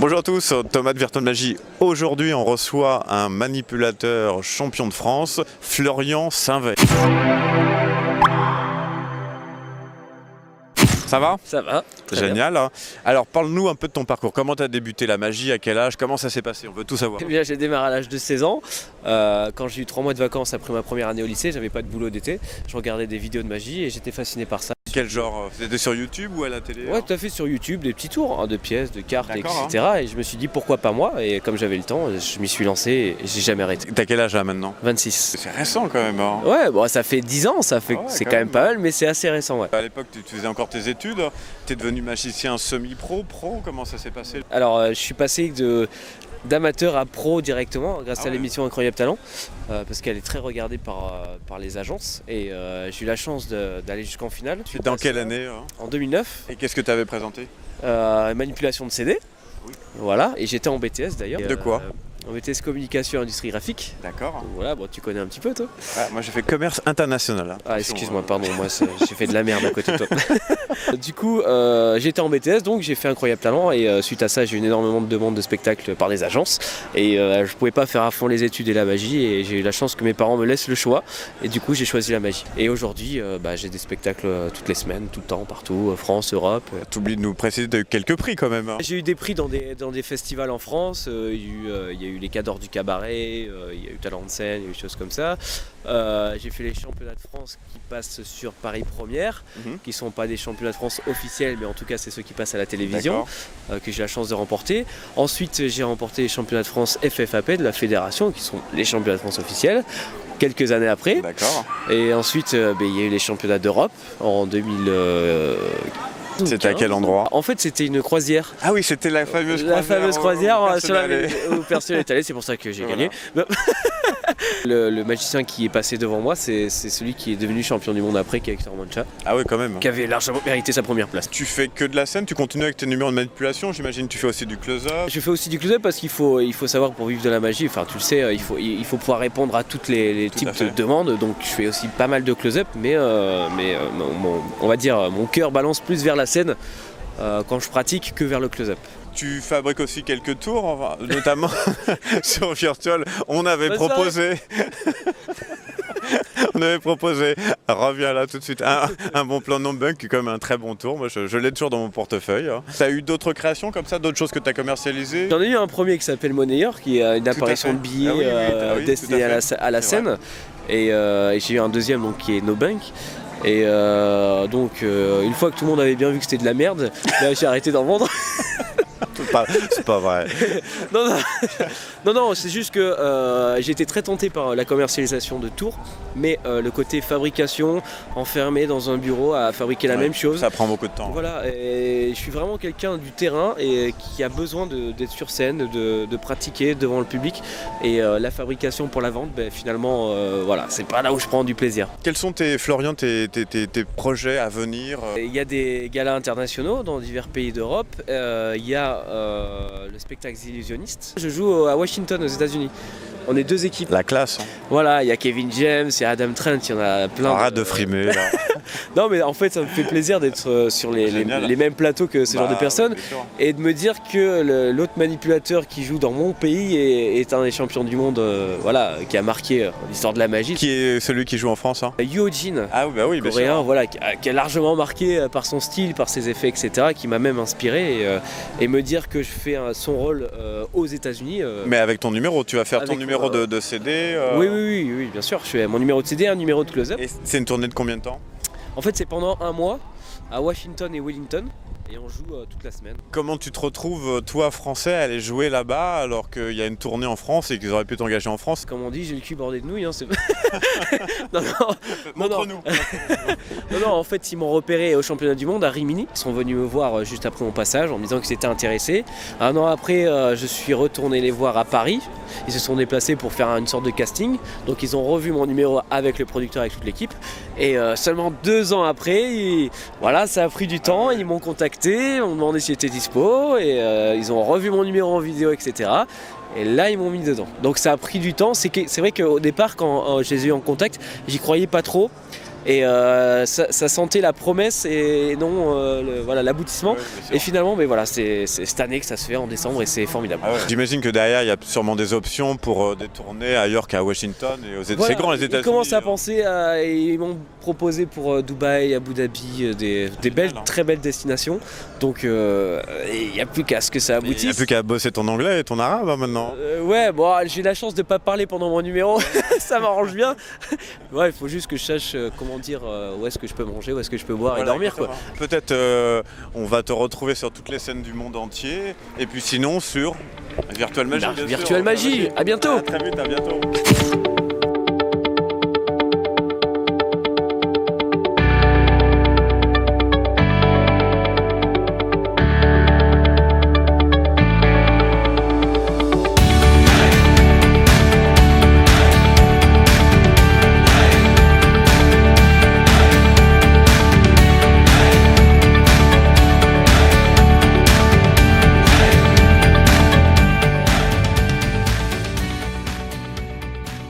Bonjour à tous, Thomas de Virtual Magie. Aujourd'hui, on reçoit un manipulateur champion de France, Florian Sainvet. Ça va ? Ça va. Génial. Bien. Alors, parle-nous un peu de ton parcours. Comment tu as débuté la magie ? À quel âge ? Comment ça s'est passé ? On veut tout savoir. Eh bien, j'ai démarré à l'âge de 16 ans. Quand j'ai eu 3 mois de vacances après ma première année au lycée, j'avais pas de boulot d'été. Je regardais des vidéos de magie et j'étais fasciné par ça. Quel genre ? C'était sur YouTube ou à la télé ? Ouais, tout à fait, sur YouTube, des petits tours de pièces, de cartes, etc. Et je me suis dit pourquoi pas moi. Et comme j'avais le temps, je m'y suis lancé et j'ai jamais arrêté. T'as quel âge là maintenant ? 26. C'est récent quand même. Hein. Ouais, bon, ça fait 10 ans, c'est quand même pas mal, mais c'est assez récent. Ouais. À l'époque, tu faisais encore tes études. T'es devenu magicien semi-pro, pro. Comment ça s'est passé ? Alors, je suis passé d'amateur à pro directement grâce à l'émission Incroyable Talent parce qu'elle est très regardée par les agences et j'ai eu la chance d'aller jusqu'en finale. Dans quelle année ? En 2009. Et qu'est-ce que tu avais présenté ? Manipulation de CD. Oui. Voilà, et j'étais en BTS d'ailleurs. De quoi ? En BTS communication et industrie graphique. D'accord. Donc voilà, bon, tu connais un petit peu toi. Moi j'ai fait commerce international. Hein. Ah excuse-moi, pardon, moi j'ai fait de la merde à côté de toi. Du coup, j'étais en BTS, donc j'ai fait Incroyable Talent et suite à ça j'ai eu énormément de demandes de spectacles par les agences et je pouvais pas faire à fond les études et la magie et j'ai eu la chance que mes parents me laissent le choix et du coup j'ai choisi la magie. Et aujourd'hui j'ai des spectacles toutes les semaines, tout le temps, partout, France, Europe. T'oublies de nous préciser, t'as eu quelques prix quand même. Hein. J'ai eu des prix dans des festivals en France, il y a eu les Cadors du cabaret, il y a eu Talent de scène, il y a eu des choses comme ça. J'ai fait les championnats de France qui passent sur Paris Première, qui sont pas des championnats de France officiels, mais en tout cas c'est ceux qui passent à la télévision, que j'ai la chance de remporter. Ensuite j'ai remporté les championnats de France FFAP de la fédération, qui sont les championnats de France officiels, quelques années après. D'accord. Et ensuite il y a eu les championnats d'Europe en 2000. C'était à quel endroit ? En fait, c'était une croisière. Ah oui, c'était la fameuse croisière. La fameuse croisière où personne n'est allé, c'est pour ça que j'ai gagné. Le magicien qui est passé devant moi, c'est celui qui est devenu champion du monde après, qui est Hector Mancha. Ah oui, quand même. Qui avait largement mérité sa première place. Tu fais que de la scène, tu continues avec tes numéros de manipulation, j'imagine tu fais aussi du close-up. Je fais aussi du close-up parce qu'il faut savoir pour vivre de la magie, enfin tu le sais, il faut pouvoir répondre à toutes les types de demandes, donc je fais aussi pas mal de close-up, mais on va dire mon cœur balance plus vers la scène quand je pratique que vers le close-up. Tu fabriques aussi quelques tours, notamment sur Virtual. On avait proposé, reviens là tout de suite, un bon plan de non-bunk qui est quand même un très bon tour. Moi je l'ai toujours dans mon portefeuille. Tu as eu d'autres créations comme ça, d'autres choses que tu as commercialisées ? J'en ai eu un premier qui s'appelle Monnayeur, qui est une apparition de billets destinée à la scène. Et j'ai eu un deuxième donc, qui est No Bank. Et donc une fois que tout le monde avait bien vu que c'était de la merde, là j'ai arrêté d'en vendre. C'est pas vrai. Non, c'est juste que j'ai été très tenté par la commercialisation de tours, mais le côté fabrication, enfermé dans un bureau à fabriquer la même chose. Ça prend beaucoup de temps. Voilà, et je suis vraiment quelqu'un du terrain et qui a besoin d'être sur scène, de pratiquer devant le public. Et la fabrication pour la vente, finalement, voilà, c'est pas là où je prends du plaisir. Quels sont tes projets à venir ? Il y a des galas internationaux dans divers pays d'Europe. Il y a le spectacle Illusionniste. Je joue à Washington aux États-Unis. On est 2 équipes. La classe. Hein. Voilà, il y a Kevin James, il y a Adam Trent, il y en a plein. Arrête de frimer là. Non mais en fait ça me fait plaisir d'être sur les mêmes plateaux que ce genre de personnes et de me dire que l'autre manipulateur qui joue dans mon pays est un des champions du monde qui a marqué l'histoire de la magie. Qui est celui qui joue en France hein ? Yoo Jin, oui, coréen, voilà, qui a largement marqué par son style, par ses effets, etc., qui m'a même inspiré et me dire que je fais son rôle aux États-Unis. Mais avec ton numéro, tu vas faire ton numéro de CD Oui, bien sûr, je fais mon numéro de CD, un numéro de close-up. Et c'est une tournée de combien de temps ? En fait, c'est pendant 1 mois à Washington et Wellington et on joue toute la semaine. Comment tu te retrouves, toi, français, à aller jouer là-bas alors qu'il y a une tournée en France et qu'ils auraient pu t'engager en France ? Comme on dit, j'ai le cul bordé de nouilles. Hein, Non, en fait, ils m'ont repéré au championnat du monde à Rimini. Ils sont venus me voir juste après mon passage en me disant qu'ils étaient intéressés. 1 an après, je suis retourné les voir à Paris. Ils se sont déplacés pour faire une sorte de casting. Donc ils ont revu mon numéro avec le producteur, avec toute l'équipe. Et seulement 2 ans après, ça a pris du temps. Ils m'ont contacté, m'ont demandé si j'étais dispo. Et ils ont revu mon numéro en vidéo, etc. Et là, ils m'ont mis dedans. Donc ça a pris du temps. C'est vrai qu'au départ, quand je les ai eu en contact, j'y croyais pas trop. Et ça sentait la promesse et non l'aboutissement. Ouais, bien sûr. Et finalement, mais voilà, c'est cette année que ça se fait en décembre et c'est formidable. Ah ouais. J'imagine que derrière, il y a sûrement des options pour des tournées ailleurs qu'à Washington et aux États-Unis. Voilà, C'est grand les ils États-Unis. commencent à penser ils m'ont proposé pour Dubaï, Abu Dhabi, des belles, hein. très belles destinations. Donc il n'y a plus qu'à ce que ça Il n'y aboutisse. a plus qu'à bosser ton anglais et ton arabe hein, maintenant. Ouais, bon, j'ai la chance de pas parler pendant mon numéro, ça m'arrange bien. Ouais, il faut juste que je sache comment dire où est-ce que je peux manger, où est-ce que je peux boire et Voilà, dormir quoi. Peut-être on va te retrouver sur toutes les scènes du monde entier et puis sinon sur Virtual Magie. Bah, bien sûr. Virtual Magie, à bientôt. À très vite, à bientôt.